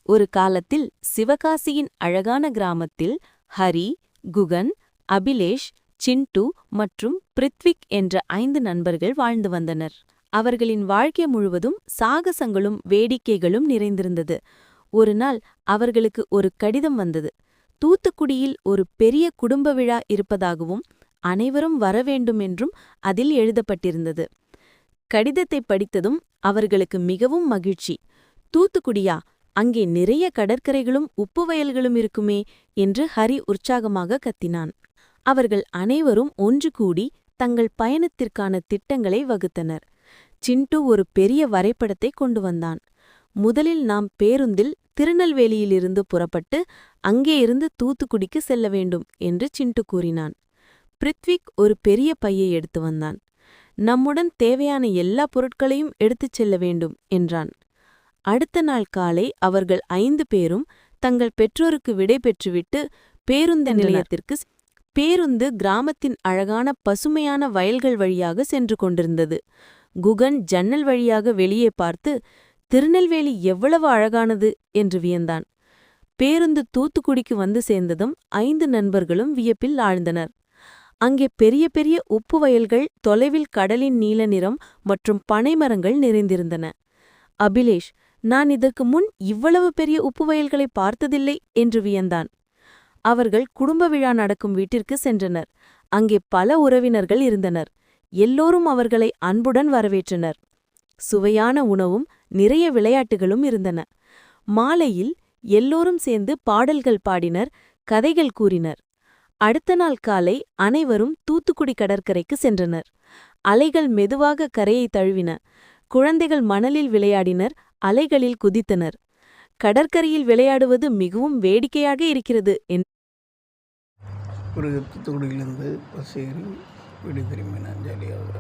ஒரு காலத்தில் சிவகாசியின் அழகான கிராமத்தில் ஹரி, குகன், அபிலேஷ், சிண்டு மற்றும் பிரித்விக் என்ற 5 நண்பர்கள் வாழ்ந்து வந்தனர். அவர்களின் வாழ்க்கை முழுவதும் சாகசங்களும் வேடிக்கைகளும் நிறைந்திருந்தது. ஒருநாள் அவர்களுக்கு ஒரு கடிதம் வந்தது. தூத்துக்குடியில் ஒரு பெரிய குடும்ப விழா இருப்பதாகவும் அனைவரும் வரவேண்டுமென்றும் அதில் எழுதப்பட்டிருந்தது. கடிதத்தை படித்ததும் அவர்களுக்கு மிகவும் மகிழ்ச்சி. தூத்துக்குடியா, அங்கே நிறைய கடற்கரைகளும் உப்பு வயல்களும் இருக்குமே என்று ஹரி உற்சாகமாக கத்தினான். அவர்கள் அனைவரும் ஒன்று கூடி தங்கள் பயணத்திற்கான திட்டங்களை வகுத்தனர். சிண்டு ஒரு பெரிய வரைபடத்தை கொண்டு வந்தான். முதலில் நாம் பேருந்தில் திருநெல்வேலியிலிருந்து புறப்பட்டு அங்கேயிருந்து தூத்துக்குடிக்கு செல்ல வேண்டும் என்று சிண்டு கூறினான். பிரித்விக் ஒரு பெரிய பையை எடுத்து வந்தான். நம்முடன் தேவையான எல்லா பொருட்களையும் எடுத்துச் செல்ல வேண்டும் என்றான். அடுத்த நாள் காலை அவர்கள் 5 பேரும் தங்கள் பெற்றோருக்கு விடை பெற்றுவிட்டு பேருந்து நிலையத்திற்கு பேருந்து கிராமத்தின் அழகான பசுமையான வயல்கள் வழியாக சென்று கொண்டிருந்தது. குகன் ஜன்னல் வழியாக வெளியே பார்த்து, திருநெல்வேலி எவ்வளவு அழகானது என்று வியந்தான். பேருந்து தூத்துக்குடிக்கு வந்து சேர்ந்ததும் 5 நண்பர்களும் வியப்பில் ஆழ்ந்தனர். அங்கே பெரிய பெரிய உப்பு வயல்கள், தொலைவில் கடலின் நீல நிறம் மற்றும் பனைமரங்கள் நிறைந்திருந்தன. அபிலேஷ், நான் இதற்கு முன் இவ்வளவு பெரிய உப்பு வயல்களை பார்த்ததில்லை என்று வியந்தான். அவர்கள் குடும்ப விழா நடக்கும் வீட்டிற்கு சென்றனர். அங்கே பல உறவினர்கள் இருந்தனர். எல்லோரும் அவர்களை அன்புடன் வரவேற்றனர். சுவையான உணவும் நிறைய விளையாட்டுகளும் இருந்தன. மாலையில் எல்லோரும் சேர்ந்து பாடல்கள் பாடினர், கதைகள் கூறினர். அடுத்த நாள் காலை அனைவரும் தூத்துக்குடி கடற்கரைக்கு சென்றனர். அலைகள் மெதுவாக கரையை தழுவின. குழந்தைகள் மணலில் விளையாடினர், அலைகளில் குதித்தனர். கடற்கரையில் விளையாடுவது மிகவும் வேடிக்கையாக இருக்கிறது ஒரு தூத்துக்குடியிலேருந்து பஸ் ஏறி வீடு திரும்பினேன் ஜாலியாக.